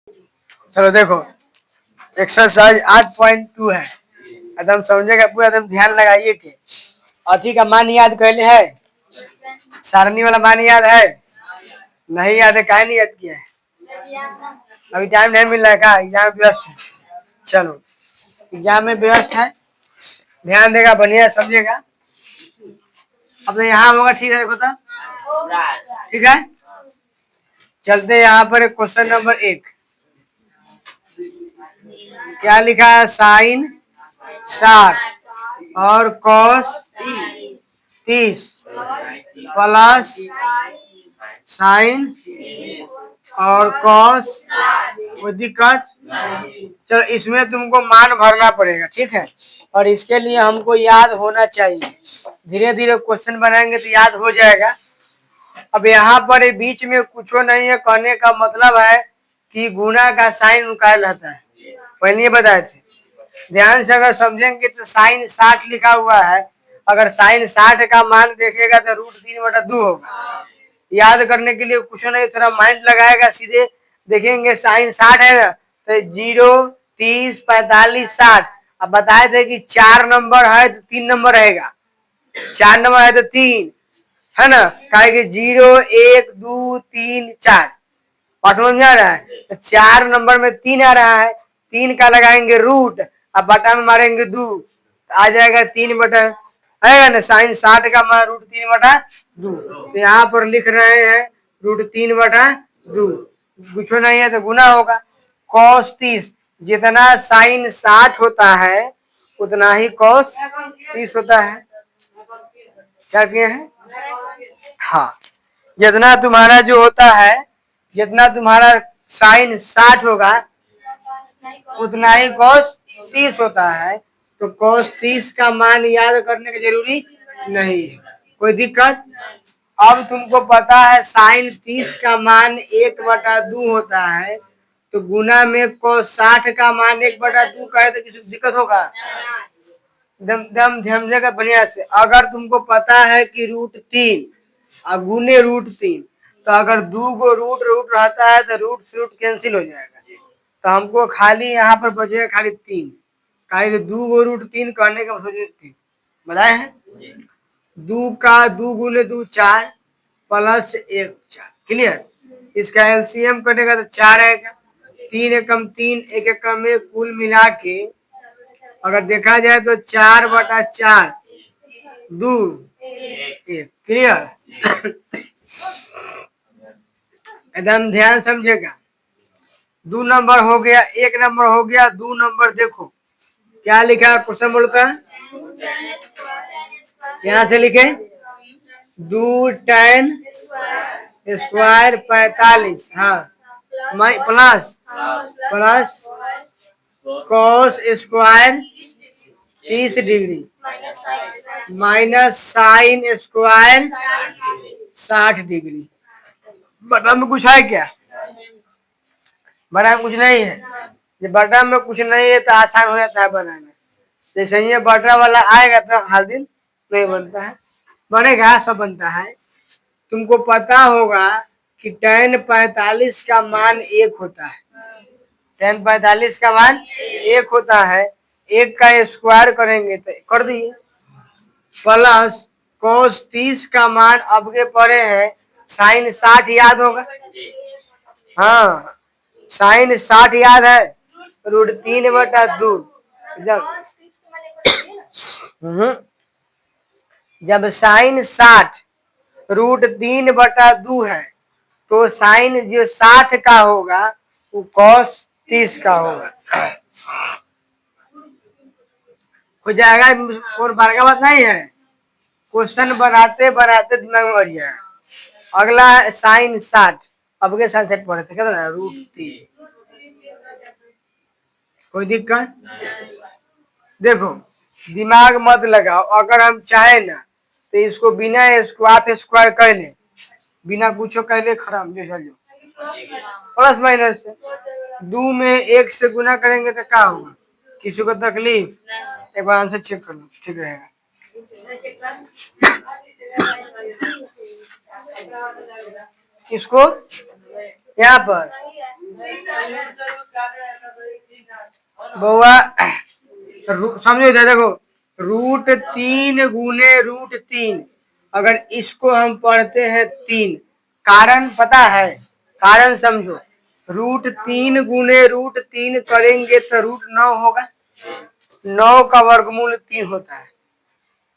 चलो देखो, एक्सरसाइज 8.2 है। एकदम समझेगा पूरा, एकदम ध्यान लगाइए कि अथी का मान याद कैले है, सारणी वाला मान याद है? नहीं याद है, काहे नहीं याद किया है? अभी टाइम नहीं मिल रहा है का? एग्जाम व्यस्त है। चलो, एग्जाम में व्यस्त है, ध्यान देगा, बढ़िया समझेगा। अब तो यहाँ होगा, ठीक है? बता, ठीक है। चलते यहाँ पर क्वेश्चन नंबर 1। क्या लिखा है? साइन 60 और कॉस 30 प्लस साइन और कॉस, कोई दिक्कत? चलो, इसमें तुमको मान भरना पड़ेगा, ठीक है। और इसके लिए हमको याद होना चाहिए, धीरे धीरे क्वेश्चन बनाएंगे तो याद हो जाएगा। अब यहाँ पर बीच में कुछ नहीं है, कहने का मतलब है कि गुना का साइन निकाल रहता है, पहले ही बताए थे। ध्यान से अगर समझेंगे तो साइन 60 लिखा हुआ है, अगर साइन 60 का मान देखेगा तो √3/2 होगा। याद करने के लिए कुछ नहीं, थोड़ा माइंड लगाएगा, सीधे देखेंगे साइन 60 है ना, तो 0, 30, 45, 60। अब बताए थे कि 4 नंबर है तो 3 नंबर रहेगा, 4 नंबर है तो 3 है ना, कहे कि 0, 1, 2, 3, 4। बात समझ में आ रहा है? तो 4 नंबर में 3 आ रहा है, 3 का लगाएंगे रूट, अब बटा में मारेंगे 2, तो आ जाएगा 3/, है ना। साइन 60 का मान √3/2, तो यहाँ पर लिख रहे हैं √3/2। कुछ नहीं है तो गुना होगा। कॉस 30, जितना साइन 60 होता है उतना ही कॉस 30 होता है। क्या किए हैं? हाँ, जितना तुम्हारा जो होता है, जितना तुम्हारा साइन 60 होगा उतना ही कॉस 30 होता है। तो कॉस 30 का मान याद करने की जरूरी नहीं है, कोई दिक्कत? अब तुमको पता है साइन 30 का मान 1/2 होता है, तो गुना में कॉस 60 का मान 1/2 का है, तो किसी दिक्कत होगा? दम दम ध्यान देगा बढ़िया से। अगर तुमको पता है कि √3 और गुने √3, तो अगर 2 गो रूट रूट रहता है तो रूट से रूट कैंसिल हो जाएगा, तो हमको खाली यहाँ पर बचेगा खाली 3। कहे 2 गो √3 कहने का मतलब 3 बताए हैं। 2 का 2 गुने 2 4 प्लस 1 4, क्लियर। इसका एलसीएम कटेगा तो 4 आएगा, 3 एकम 3, 1 एकम 1, कुल मिला के अगर देखा जाए तो 4/4 2 1, क्लियर। एकदम ध्यान समझेगा। 2 नंबर हो गया, 1 नंबर हो गया, 2 नंबर देखो क्या लिखा है क्वेश्चन बोलता है। यहाँ से लिखे 2 tan स्क्वायर 45, हाँ, plus plus cos square 30 degree minus sine square 60 degree. बटा में कुछ है क्या? बटा में कुछ नहीं है। जब बटा में कुछ नहीं है तो आसान हो जाता है बनाना। जैसे ये बटा वाला आएगा तो हर दिन नहीं बनता है, बनेगा, सब बनता है। तुमको पता होगा कि tan 45 का मान 1 होता है, tan 45 का मान 1 होता है। 1 का स्क्वायर करेंगे तो कर दिए, प्लस cos 30 का मान अब के पड़े हैं साइन 60 याद होगा, हाँ, साइन 60 याद है, √3/2। जब साइन 60 √3/2 है तो साइन जो 60 का होगा वो cos 30 का होगा, हो जाएगा। और बड़का बात नहीं है, क्वेश्चन बनाते बनाते दिमाग में आ जाएगा। अगला है साइन 60, अब के साइन 60 पढ़े थे क्या ना, √3, कोई दिक्कत? देखो, दिमाग मत लगाओ, अगर हम चाहे ना तो इसको बिना स्क्वायर कर ले, बिना कुछ कर ले, खराब जो चल प्लस माइनस से 2 में 1 से गुना करेंगे तो क्या होगा? किसी को तकलीफ? एक बार आंसर चेक कर लो, ठीक रहेगा। इसको यहाँ पर बउआ समझो इधर देखो, √3 × √3, अगर इसको हम पढ़ते हैं 3, कारण पता है, कारण समझो, √3 × √3 करेंगे तो √9 होगा, 9 का वर्गमूल 3 होता है।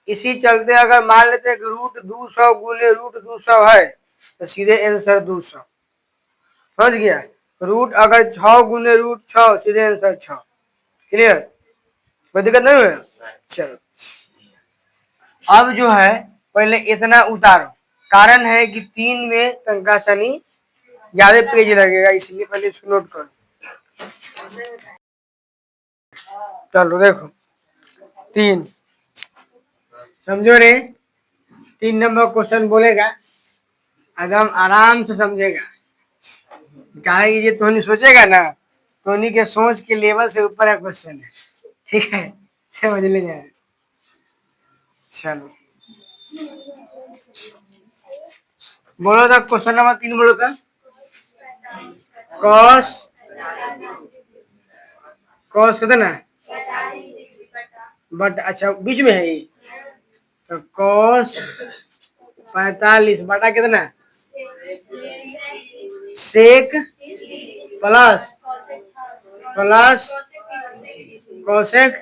इसी चलते अगर मान लेते हैं कि √200 × √200 है तो सीधे आंसर 200, समझ गया। रूट अगर 6 × √6 सीधे आंसर 6, क्लियर, कोई दिक्कत नहीं हुआ। चलो अब जो है पहले इतना उतारो, कारण है कि 3 में टंका शनि ज्यादा पेज लगेगा, इसलिए पहले इसको नोट करो। चलो देखो 3, समझो रे, 3 नंबर क्वेश्चन बोलेगा, एकदम आराम से समझेगा, कहा ये तोनी सोचेगा ना, तोनी के सोच के लेवल से ऊपर है क्वेश्चन है, ठीक है, समझ ले जाए। चलो बोलो था क्वेश्चन नंबर 3, बोलो था कॉस, कॉस कितना बट, अच्छा बीच में है ये, तो कॉस 45 बटा कितना, सेक प्लस कोसेक,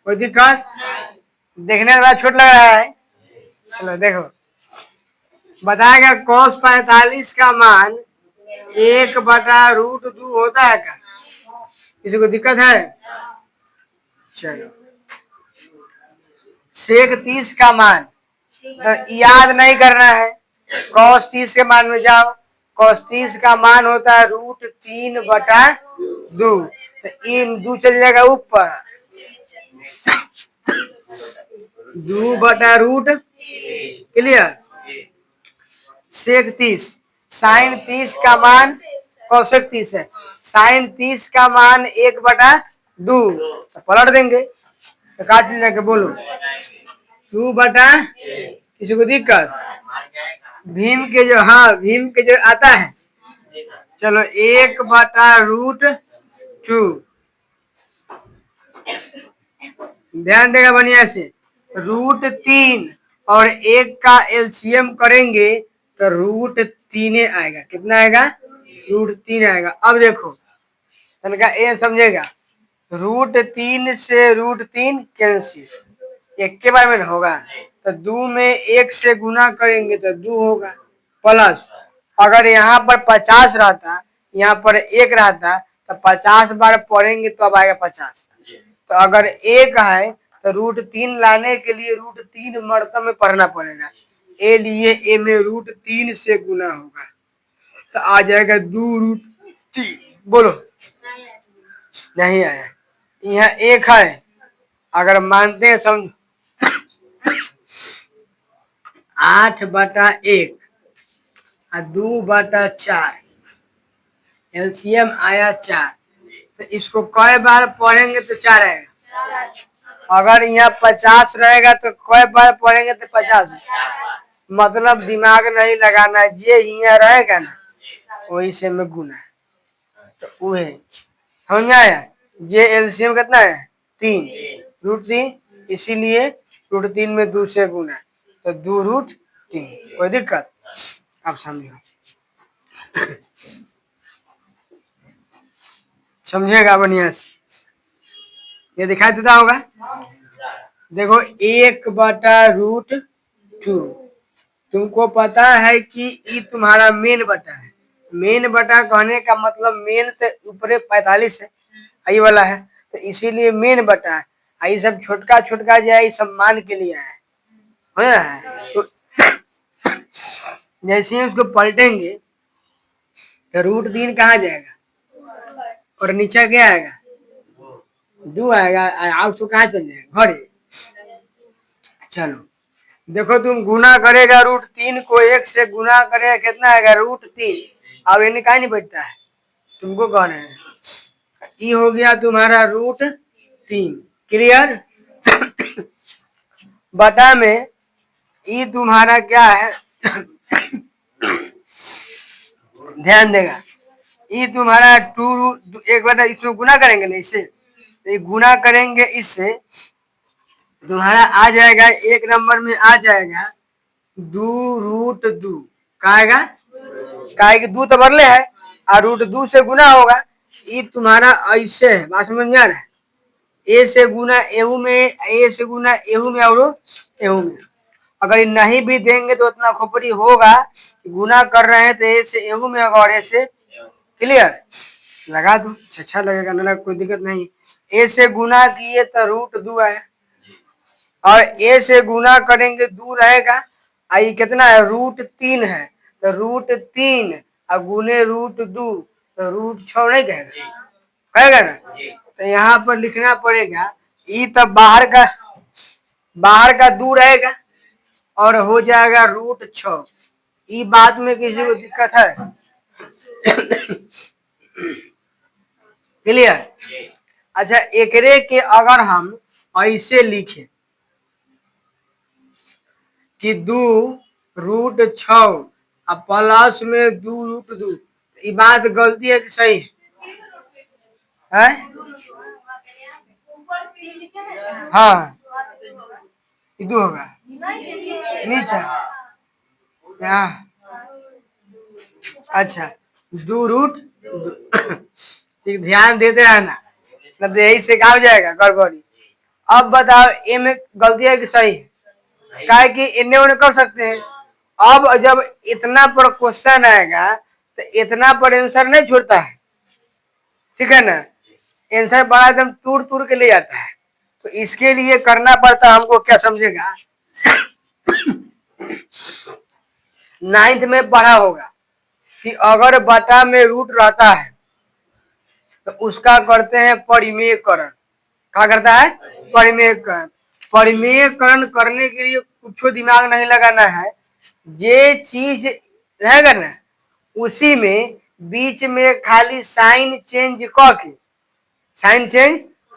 कोई दिक्कत, देखने में बड़ा छोट लग रहा है। चलो देखो, बताएगा cos 45 का मान 1/√2 होता है क्या, किसी को दिक्कत है। चलो सेक 30 का मान तो याद नहीं करना है, cos 30 के मान में जाओ, cos 30 का मान होता है √3/2, तो इन 2 चल जाएगा ऊपर, 2/√, क्लियर। सेक 30, साइन 30 का मान, कोसेक 30 है, साइन 30 का मान 1/2, तो पलट देंगे तो काट लेके बोलो 2/, किसी को दिक्कत, भीम के जो, हाँ भीम के जो आता है, चलो 1/√2, ध्यान देगा बढ़िया से, √3 और 1 का एलसीएम करेंगे तो √3 आएगा, कितना आएगा, √3 आएगा। अब देखो तनका ए समझेगा, √3 से √3 कैंसिल, एक के बारे में होगा, तो 2 में 1 से गुना करेंगे तो 2 होगा, प्लस अगर यहाँ पर 50 रहता, यहाँ पर 1 रहता, तो 50 बार पढ़ेंगे तो अब आएगा 50, तो अगर 1 है तो √3 लाने के लिए √3 मरतबे में पढ़ना पड़ेगा, ए लिए ए में √3 से गुना होगा, तो आ जाएगा 2√3, बोलो नहीं आया, यहाँ 1 है, अगर मानते हैं समझो 8/1 और 2/4, एलसीएम आया 4, तो इसको कई बार पढ़ेंगे तो 4 आएगा, अगर यहाँ 50 रहेगा तो कई बार पढ़ेंगे तो 50, मतलब दिमाग नहीं लगाना, जे यहाँ रहेगा ना वही से में गुना, तो वह समझ में आया, जे एलसीएम कितना है 3, √3, इसीलिए √3 में 2 से गुना, तो 2√3, कोई दिक्कत, अब समझो, समझेगा बढ़िया से, ये दिखाई देता होगा, देखो 1/√2, तुमको पता है कि ये तुम्हारा मेन बटा है, मेन बटा कहने का मतलब मेन तो ऊपर 45 है, आई वाला है, तो इसीलिए मेन बटा है, आई सब छोटका छोटका जो है सब मान के लिए है, हो रहा है, तो जैसे ही उसको पलटेंगे तो √3 कहाँ जाएगा और नीचे क्या आएगा, 2 आएगा, और उसको कहाँ चल जाएगा घरे। चलो देखो तुम गुना करेगा √3 को 1 से गुना करेगा कितना आएगा √3, अब इन्हें कहा नहीं बैठता है, तुमको कहना है, ये हो गया तुम्हारा √3, क्लियर। बटा में ये तुम्हारा क्या है ध्यान देगा, ये तुम्हारा टू, एक बार इसमें गुना करेंगे ना इससे, तो ये गुना करेंगे इससे, तुम्हारा आ जाएगा एक नंबर में आ जाएगा 2√2। कहा आएगा, कहा कि 2 तो बदले है और √2 से गुना होगा। ये तुम्हारा ऐसे है, बात समझ में आ रहा है। ए से गुना एहू में, ए से गुना एहू में और एहू में। अगर नहीं भी देंगे तो उतना खोपड़ी होगा, गुना कर रहे हैं तो ए से एहू में होगा और ए से, क्लियर, लगा दो, अच्छा लगेगा ना, कोई दिक्कत नहीं। ए से गुना किए तो √2 आया और ए से गुना करेंगे 2 रहेगा, आई कितना है, √3 है, तो √3 और गुने √2 तो √6 नहीं कहेगा, कहेगा ना। तो यहाँ पर लिखना पड़ेगा, ई तब बाहर का 2 रहेगा और हो जाएगा √6। ई बात में किसी को दिक्कत है? क्लियर। अच्छा, एकरे के अगर हम ऐसे लिखे कि 2√6 और प्लस में 2√2, ये बात गलती है कि सही है? हाँ, ये 2 होगा नीचे क्या? अच्छा, 2√2 ध्यान देते रहना, मतलब यही से क्या हो जाएगा गड़बड़ी। अब बताओ ए में गलती है कि सही है? क्या कि इन्हें उन्हें कर सकते हैं। अब जब इतना पर क्वेश्चन आएगा तो इतना पर आंसर नहीं छोड़ता है, ठीक है ना, आंसर बड़ा एकदम तूड़ तूड़ के ले जाता है। तो इसके लिए करना पड़ता हमको, क्या समझेगा, 9th में पढ़ा होगा कि अगर बटा में रूट रहता है तो उसका करते हैं परिमेयकरण। क्या करता है? परिमेयकरण। परिमेयकरण करने के लिए कुछ दिमाग नहीं लगाना है, जे चीज रहेगा ना उसी में बीच में खाली साइन चेंज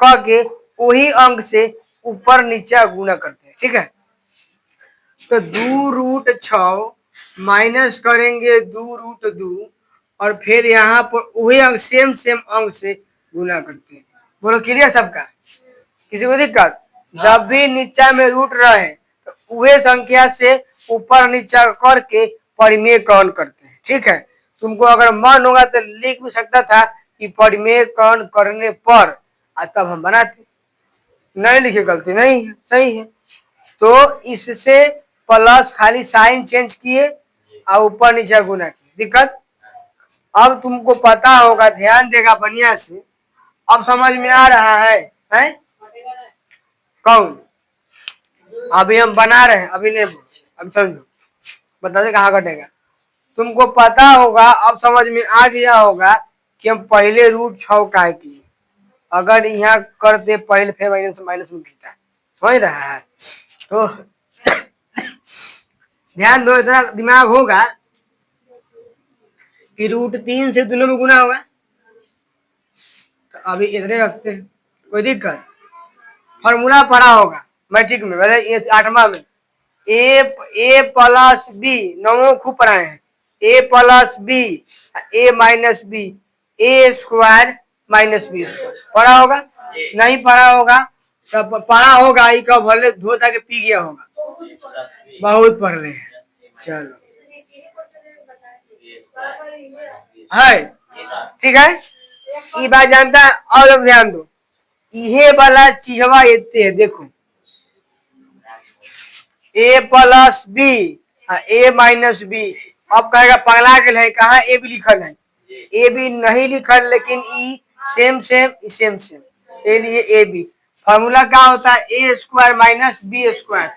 क के वही अंक से ऊपर नीचे गुना करते हैं, ठीक है। तो 2√6 माइनस करेंगे 2√2 और फिर यहाँ पर वही अंक सेम अंक से गुना करते हैं। बोलो क्लियर सबका, किसी को दिक्कत? जब भी नीचा में रूट रहे तो वही संख्या से ऊपर नीचा करके परिमेयकरण करते हैं, ठीक है। तुमको अगर मन होगा तो लिख भी सकता था कि परिमेयकरण करने पर, तब हम बनाते, नहीं लिखे गलती नहीं है, सही है। तो इससे प्लस खाली साइन चेंज किए और ऊपर नीचे गुना किए, दिक्कत। अब तुमको पता होगा, ध्यान देगा बढ़िया से, अब समझ में आ रहा है? कौन? अभी हम बना रहे हैं, अभी नहीं, अब समझो, बता दे कहाँ कटेगा। तुमको पता होगा, अब समझ में आ गया होगा कि हम पहले √6 का किए, अगर यहाँ करते पहले फिर माइनस माइनस में गिरता है, समझ रहा है। तो ध्यान दो, इतना दिमाग होगा कि √3 से दोनों में गुना होगा, तो अभी इतने रखते हैं, कोई दिक्कत। फॉर्मूला पढ़ा होगा मैट्रिक में, वैसे 8वां में, ए प्लस बी, 9 खूब पढ़ाए हैं, ए प्लस बी, ए माइनस बी, ए स्क्वायर माइनस बी स्क्वायर, पढ़ा होगा? नहीं पढ़ा होगा तब पढ़ा होगा, ही कब भले धो के पी गया होगा, बहुत पढ़ रहे हैं। चलो है, ठीक है, ये बात जानता है। और अब ध्यान दो, ये वाला चीजवा इतने है, देखो, ए प्लस बी ए माइनस बी। अब कहेगा पगला के है, कहा ए भी लिखल है, ए बी नहीं लिखल, लेकिन ई सेम सेम ए लिए ए बी। फॉर्मूला क्या होता है? ए स्क्वायर माइनस बी स्क्वायर,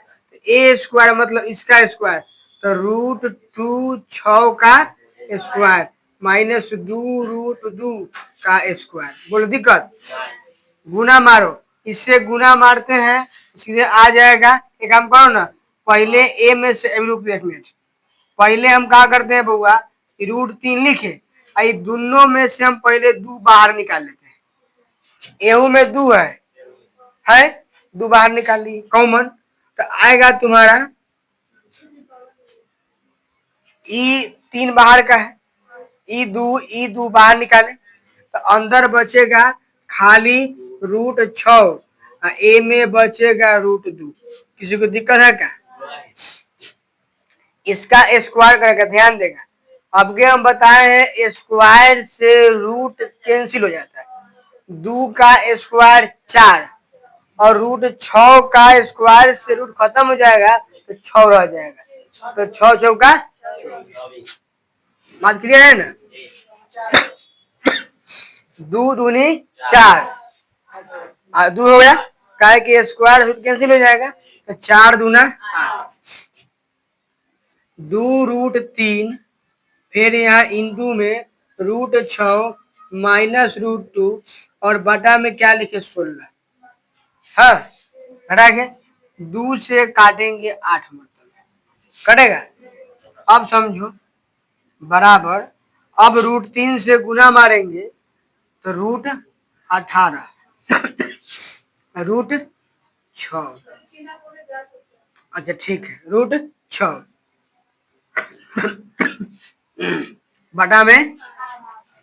ए स्क्वायर मतलब इसका स्क्वायर, तो √2 का स्क्वायर माइनस 2√2 का स्क्वायर। बोलो दिक्कत? गुना मारो, इससे गुना मारते हैं, सीधे आ जाएगा। एक काम करो ना, पहले ए में से एक मिनट, पहले हम क्या करते हैं बउआ, √3 लिखे, आई दोनों में से हम पहले 2 बाहर निकाल लेते हैं। एहू में 2 है 2 बाहर निकाल ली कॉमन, तो आएगा तुम्हारा ई 3 बाहर का है, ई दू बाहर निकाले तो अंदर बचेगा खाली √6 ए में बचेगा √2। किसी को दिक्कत है क्या? इसका स्क्वायर करके ध्यान देगा। अब के हम बताए हैं स्क्वायर से रूट कैंसिल हो जाता है। 2 का स्क्वायर 4 और √6 का स्क्वायर से रूट खत्म हो जाएगा तो 6 रह जाएगा। तो 6 चौका 24। बात क्लियर है ना? 2 दूनी 4 2 हो गया, काय के स्क्वायर रूट कैंसिल हो जाएगा तो 4 दूना 2√3 फिर यहाँ इंटू में √6 माइनस √2 और बटा में क्या लिखे 16। हाँ हटा के 2 से काटेंगे 8 मतलब कटेगा। अब समझो बराबर, अब √3 से गुना मारेंगे तो √18 √6। अच्छा ठीक है, √6 बटा में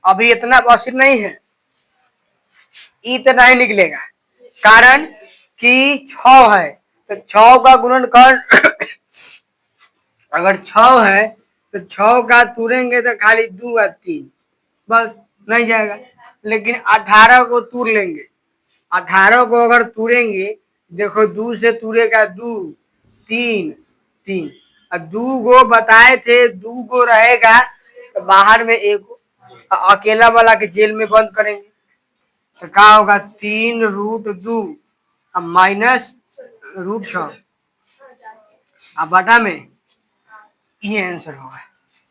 अभी इतना पॉसिबल नहीं है, इतना ही निकलेगा कारण कि 6 है तो 6 का गुणनखंड अगर 6 है तो 6 का तूरेंगे तो खाली 2 और 3 बस नहीं जाएगा। लेकिन 18 को तूर लेंगे, 18 को अगर तूरेंगे, देखो 2 से तूरेगा 2 3 3 और 2 गो बताए थे, 2 गो रहेगा तो बाहर में एक अकेला वाला के जेल में बंद करेंगे तो क्या होगा 3√2 माइनस √6 अब बटा में ये आंसर होगा।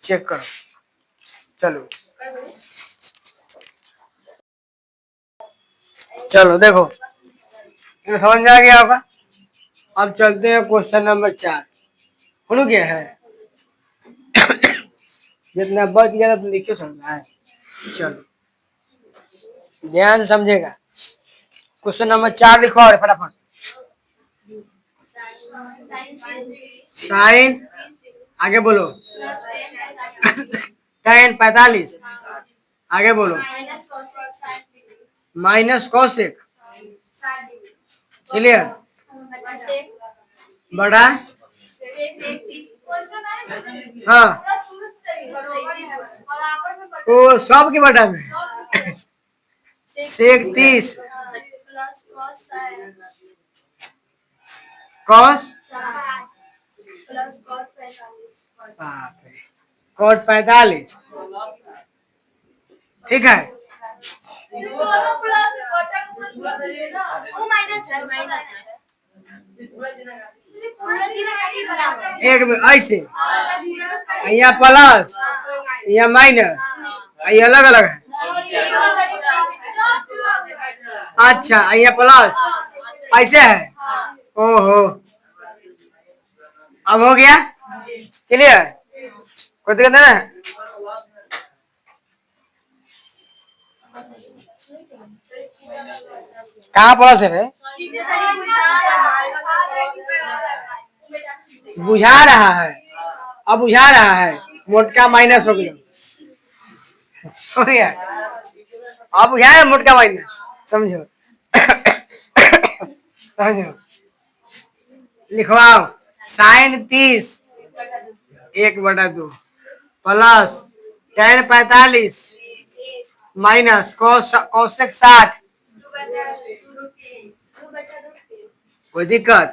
चेक करो। चलो चलो देखो समझ में आ गया होगा। अब चलते हैं क्वेश्चन नंबर 4। हो गया है जितना बच गया तो लिखियो समझना है। चलो ध्यान से समझेगा। क्वेश्चन नंबर 4 लिखो और फटाफट। साइन आगे बोलो tan 45 आगे बोलो माइनस कॉसेक क्लियर बड़ा हाँ वो सब के बटा में सेक 30 कॉस कॉट 45 ठीक है। एक ऐसे यहाँ प्लस यहाँ माइनस ये अलग अलग है। अच्छा यहाँ प्लस ऐसे है। ओहो अब हो गया क्लियर? कोई दिक्कत है ना? कहाँ प्लस है? बुझा रहा है, अब बुझा रहा है मोटका माइनस हो गया अब बुझा है मोटका माइनस। समझो समझो लिखवाओ sine 30 1/2 plus tan 45 minus cosec 60 कोई दिक्कत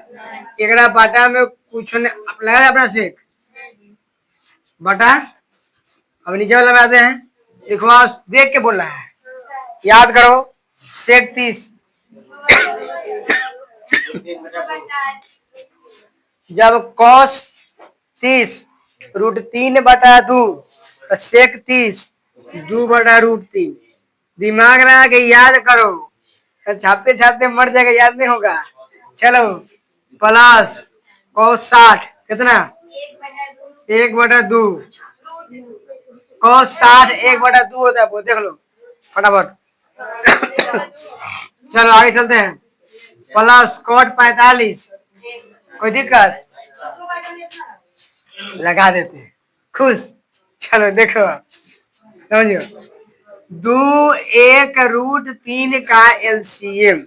एक बाटा में कुछ लगा अपना सेक बटा। अब नीचे वाला में आते हैं, लिखो देख के बोल रहा है, याद करो सेक 30 जब कॉस 30 √3/2 तो सेक 30 2/√3 दिमाग लगा के याद करो, छापते छापते मर जाएगा, याद नहीं होगा। चलो प्लस कॉस 60 कितना 1/2 कॉस 60 1/2 होता है, देख लो फटाफट चलो आगे चलते हैं। प्लस कॉट 45 कोई दिक्कत लगा देते हैं खुश। चलो देखो समझो, दो एक रूट तीन का एलसीएम।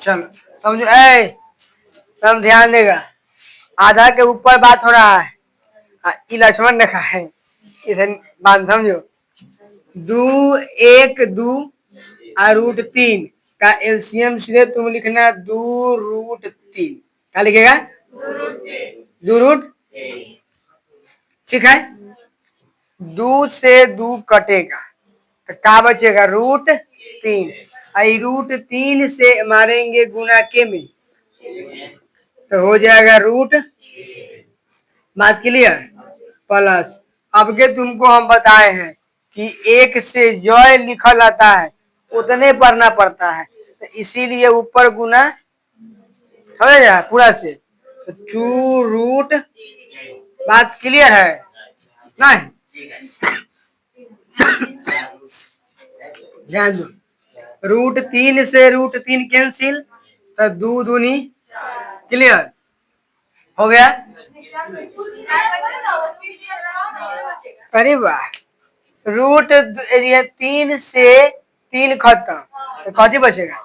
चलो समझो, तुम ध्यान देगा, आधा के ऊपर बात हो रहा है, ई लक्ष्मण रखा है, इसे बात समझो। दो एक दो और रूट तीन का एलसीएम सीधे तुम लिखना दो रूट तीन। क्या लिखेगा? दो रूट, ठीक है। दो से दो कटेगा तो क्या बचेगा? रूट तीन। आई रूट तीन से मारेंगे गुना के में तो हो जाएगा रूट, बात क्लियर। प्लस अब के तुमको हम बताए हैं कि एक से जय लिखल आता है उतने पढ़ना पड़ता है, तो इसीलिए ऊपर गुना, समझ जाए पूरा से, तो टू रूट, बात क्लियर है नहीं? ध्यान दो, रूट तीन से रूट तीन कैंसिल तो दो दूनी, क्लियर हो गया। अरे वाह, रूट ये तीन से तीन खत्म तो कथी बचेगा?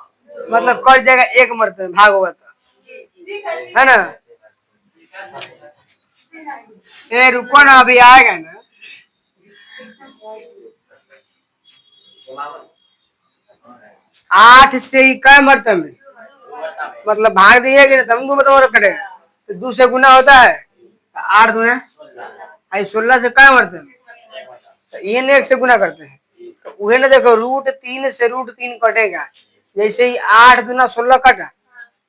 मतलब कट जाएगा एक मरतबे, भाग होगा तो, है ना? ये रुको ना, अभी आएगा ना। आठ से ही कै मरतबे, मतलब भाग दिएगी ना तब मतलब कटेगा, तो दो से गुना होता है, आठ गुना, आई 16 से कै मरतबे, तो ये एक से गुना करते हैं, तो वही ना देखो, रूट तीन से रूट तीन कटेगा, जैसे ही 8 गुना 16 कटा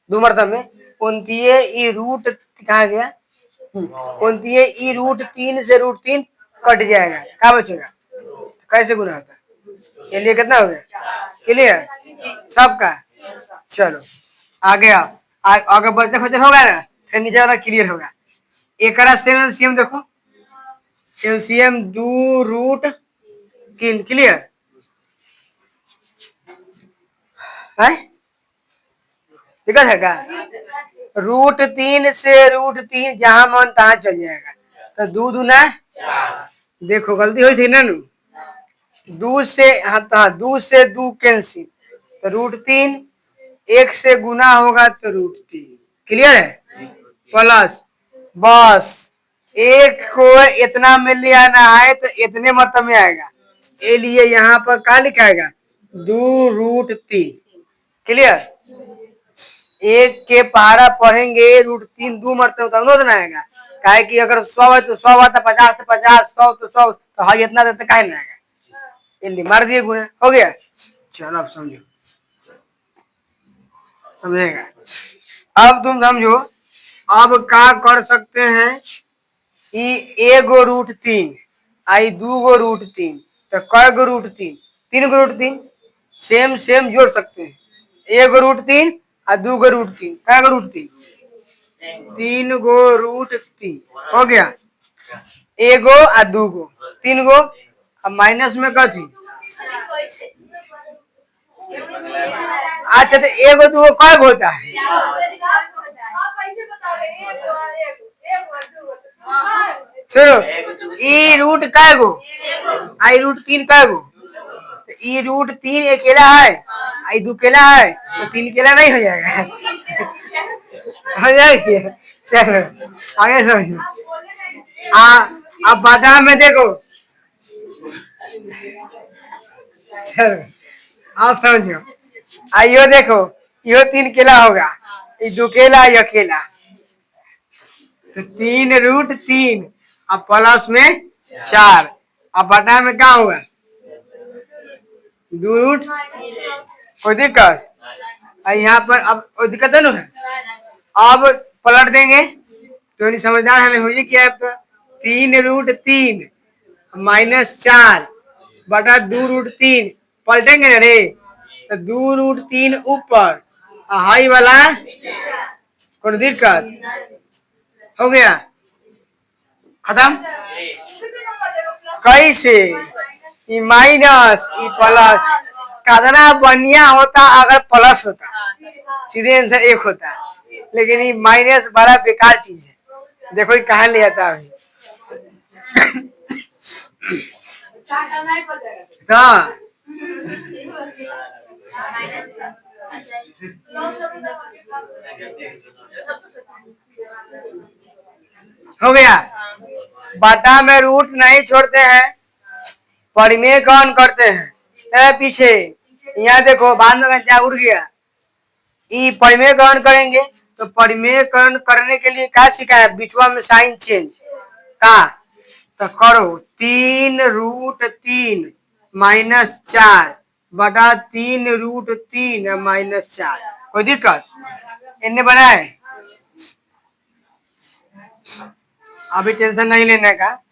दो मरतबे में, उनतीये ई रूट कहा गया, उनतीये ई रूट तीन से रूट तीन कट जाएगा, क्या बचेगा? कैसे गुना होता है? चलिए कितना हो गया? क्लियर सबका? चलो आगे आओ, आगे बढ़ते बढ़ते होगा ना, फिर नीचे वाला क्लियर होगा। एक एलसीएम देखो, एलसीएम दो रूट तीन, क्लियर है? दिक्कत है क्या? रूट तीन से रूट तीन जहां मन तहां चल जाएगा, तो दो दूना, देखो गलती हुई थी ना नू, दो से, हाँ दो से दो कैंसिल तो रूट तीन, एक से गुना होगा तो रूट तीन, क्लियर है? प्लस बस एक को इतना में ले आना है तो इतने मतलब में आएगा, ये लिए यहाँ पर क्या लिखाएगा? दो रूट तीन, क्लियर। एक के पहाड़ा पढ़ेंगे रूट तीन दो मरतबे तब नोट आएगा, काहे कि अगर 100 है तो 100 आता, 50 तो 50, 100 तो 100, तो हाँ इतना देते काहे ना आएगा, इसलिए मार दिए गुना, हो गया। चलो अब समझो, समझेगा? अब तुम समझो, अब क्या कर सकते हैं, एगो रूट तीन आई दो गो रूट तीन, तो कै गो रूट तीन? तीन गो रूट तीन, सेम सेम जोड़ सकते हैं, एगो रूट तीन और दो गो रूट तीन, कै गो रूट तीन? तीन गो रूट तीन, हो गया। एगो और दो गो, तीन गो, अब माइनस में कथी? अच्छा तो एगो दो कै गो होता है? सुनो, ई रूट कै गो, आई रूट तीन कै गो? तो ई रूट तीन अकेला है, आई दो अकेला है, तो तीन अकेला नहीं हो जाएगा? हो जाएगी। चलो आगे समझो, अब बादाम में देखो, चलो आप समझो, आइयो देखो, यो तीन केला होगा, ये दो केला, ये अकेला, तो तीन रूट तीन, अब प्लस में 4, अब बटा में क्या होगा? दो रूट, कोई दिक्कत? यहाँ पर अब कोई दिक्कत है ना? अब पलट देंगे तो नहीं, समझदार हमें हो क्या है, तो तीन रूट तीन -4 बटा दो रूट तीन, पलटेंगे ना रे, तो दो रूट तीन ऊपर, हाई वाला कोई दिक्कत? हो गया, खत्म। कैसे? ई माइनस ई प्लस, कितना बढ़िया होता अगर प्लस होता, सीधे आंसर एक होता, लेकिन ये माइनस बड़ा बेकार चीज है, देखो ये कहाँ ले आता है। तो हो गया। बटा में रूट नहीं छोड़ते हैं, परिमेय कौन करते हैं। पीछे यहाँ देखो, बाद में क्या उड़ गया। ई परिमेयकरण करेंगे तो परिमेयकरण करने के लिए क्या सिखाया, बिचवा में साइन चेंज का। तो करो 3√3 -4 बटा 3√3 -4। कोई दिक्कत इन्हें बनाए, अभी टेंशन नहीं लेने का।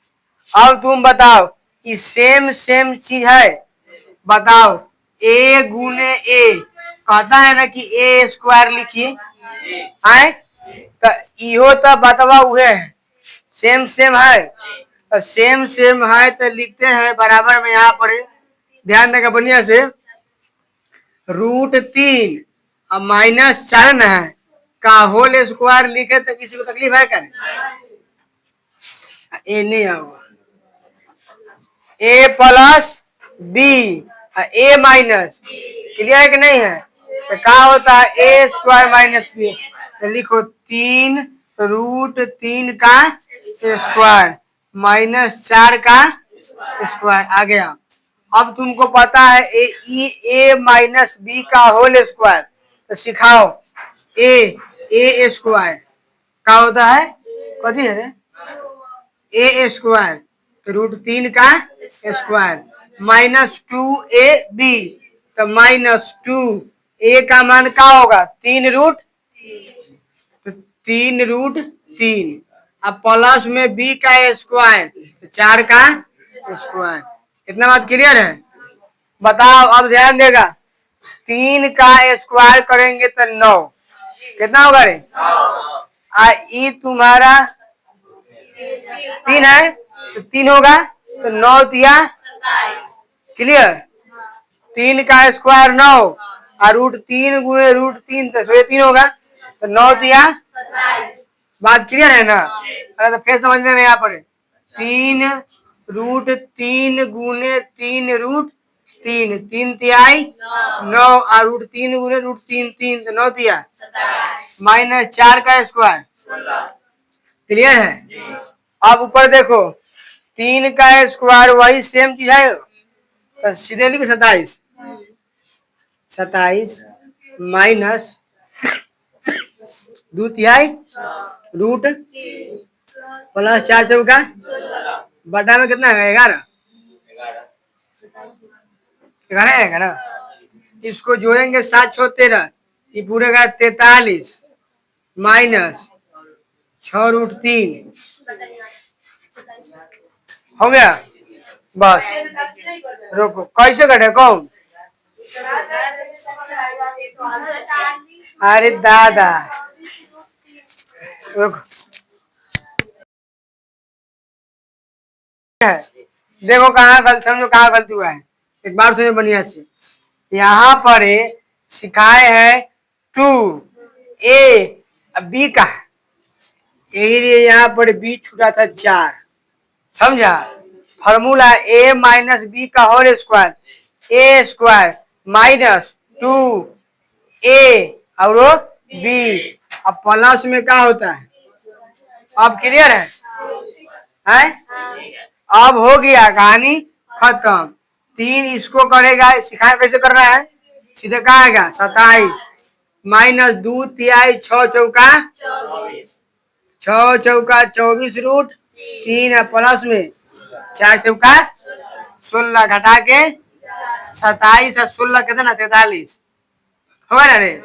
अब तुम बताओ, ये सेम सेम चीज है। बताओ a गुने a, कहता है ना कि a स्क्वायर लिखिए, आए तो इहो तो बतवा हुए है, सेम सेम है। तो सेम सेम है तो लिखते हैं बराबर में, यहाँ पर ध्यान देगा बढ़िया से। √3 और -4 न है का होल स्क्वायर लिखे तो किसी को तकलीफ है क्या। ए नहीं होगा, a plus b a minus, clear है कि नहीं है। तो क्या होता है a स्क्वायर माइनस b। तो लिखो 3√3 का स्क्वायर -4 का स्क्वायर आ गया। अब तुमको पता है a माइनस b का होल स्क्वायर, तो सिखाओ a स्क्वायर क्या होता है, कथी है रे, a स्क्वायर तो √3 का स्क्वायर -2ab, तो -2 a का मान क्या होगा 3√3, अब प्लस में b का स्क्वायर तो 4 का स्क्वायर। इतना बात क्लियर है। बताओ अब ध्यान देगा, 3 का स्क्वायर करेंगे तो 9, कितना होगा रे। ई तुम्हारा 3 है तो 3 होगा, तो 9 दिया, क्लियर। 3 का स्क्वायर 9 और √3 गुणे √3 तो 3 होगा, तो 9 दिया। बात क्लियर है ना। अरे तो फिर समझ लेना, यहाँ पर 3√3 गुणे 3√3, 3 तिहाई 9 और √3 गुणे √3 3, तो 9 दिया, -4 का स्क्वायर, क्लियर है। अब ऊपर देखो 3 का स्क्वायर वही सेम चीज है, तो सीधे लिख 27, 27 माइनस 2 तिहाई रूट प्लस 4 चौका बटा में कितना है 11, 11 आएगा ना। इसको जोड़ेंगे 7 6 13, ये पूरे का 43 माइनस 6√3 हो गया। बस रोको, कैसे कटे कौन, अरे दादा रुको, देखो कहाँ गलती, समझो कहाँ गलती हुआ है, एक बार सुनो बढ़िया से। यहाँ पर सिखाए है 2a, b का, यही लिए यहाँ पर b छूटा था 4, समझा। फॉर्मूला a माइनस b का whole square, a square -2a और b, अब प्लस में क्या होता है। अब क्लियर है? अब हो गया कहानी खत्म। 3 इसको करेगा, सिखाया कैसे करना है, सीधे कहा आएगा 27 -2 तिहाई 6 चौका 24 प्लस में 4 चौका 16 घटा के 27 और 16 कितना 43 होगा ना रे।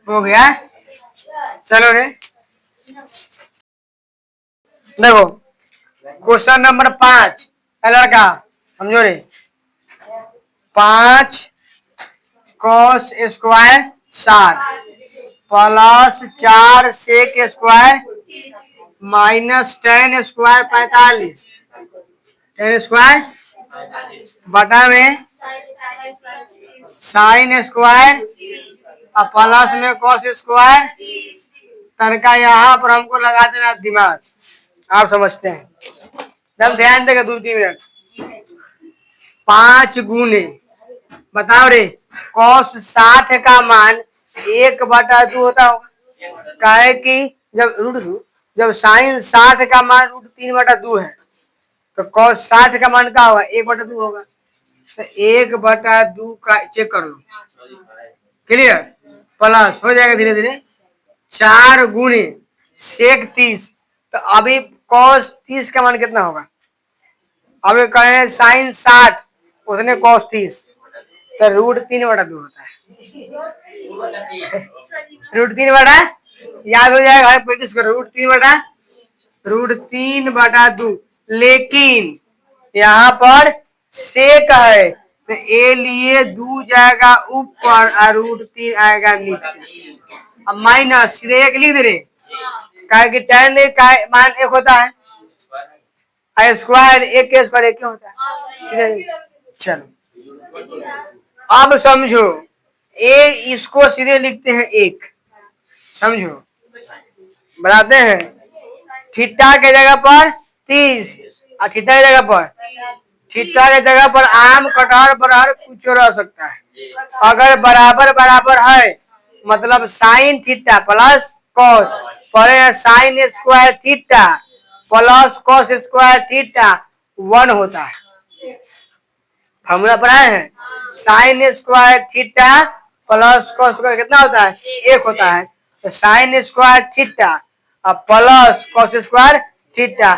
हो गया, चलो रे। देखो क्वेश्चन नंबर 5 लड़का समझो रे, 5 cos square 7 plus 4 sec square -10 square 45, 10 square बटा में साइन स्क्वायर और प्लस में cos स्क्वायर तड़का यहाँ पर हमको लगा देना दिमाग, आप समझते हैं। जब ध्यान देगा 2-3 मिनट। 5 गुने, बताओ रे, cos 60 का मान 1/2 होता होगा। काहे कि जब जब साइन 60 का मान √3/2 है, तो cos 60 का मान क्या होगा? 1/2 होगा। तो 1/2 का चेक कर लो, क्लियर। प्लस हो जाएगा धीरे धीरे 4 गुने sec 30। तो अभी cos 30 का मान कितना होगा? अभी कहें साइन 60 उतने cos 30, तो √3/2 होता है। √3 याद हो जाएगा, प्रैक्टिस करो। √3/2। लेकिन यहाँ पर सेक है, तो ए लिए 2 जाएगा ऊपर और √3 आएगा नीचे। अब माइनस सीधे 1 लिख दे रहे, काहे कि tan का मान 1 होता है, स्क्वायर 1 के स्क्वायर 1 होता है सीधे। चलो अब समझो, ए इसको सीधे लिखते हैं 1, समझो, बनाते हैं। थीटा के जगह पर 30 और थीटा की जगह पर आम, कटहर, बरहर कुछ रह सकता है। अगर बराबर बराबर है मतलब साइन थीटा प्लस कॉस, पढ़े sine square theta plus cos square theta 1 होता है। फॉर्मूला पढ़ाए हैं, sine square theta plus cos square कितना होता है? 1 होता है। तो साइन स्क्वायर थीटा और plus cos square theta,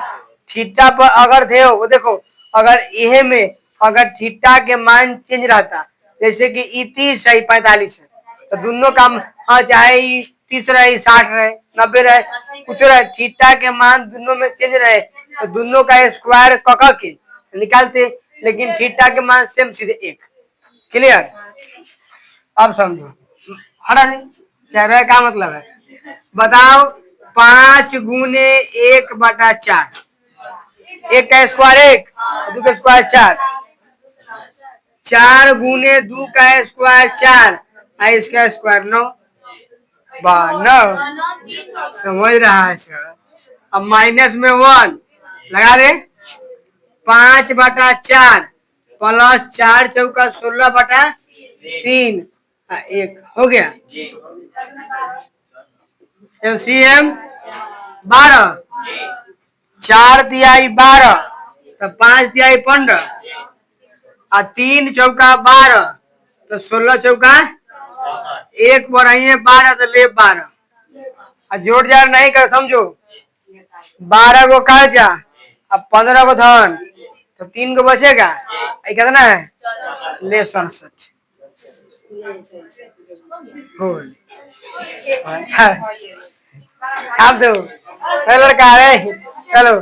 theta पर अगर थे वो देखो, अगर यह में अगर थीटा के मान चेंज रहता, जैसे कि 30 है 45 है, तो दोनों का हाँ चाहे 30 रहे 60 रहे 90 रहे कुछ रहे, थीटा के मान दोनों में चेंज रहे तो दोनों का स्क्वायर कक के निकालते, लेकिन थीटा के मान सेम सीधे 1। क्लियर। अब समझो, हटा नहीं चाहे का मतलब है, बताओ। 5 गुने 1/4, 1 का स्क्वायर 1, 2 का स्क्वायर 4, 4 गुने 2 का स्क्वायर 4, इसका स्क्वायर 9। 9 समझ रहा है सर। अब माइनस में 1 लगा दे, 5/4 प्लस 4 चौका 16/3, 1 हो गया। एलसीएम 12, 4 तिहाई 12, तो 5 तिहाई 15 और 3 चौका 12, तो 16 चौका 1 बढ़ाइए 12, तो ले 12 और जोड़ जार नहीं कर, समझो 12 को कर्जा अब 15 को धन, तो 3 को बचेगा, कितना है? ले 67 आप दो लड़का है। चलो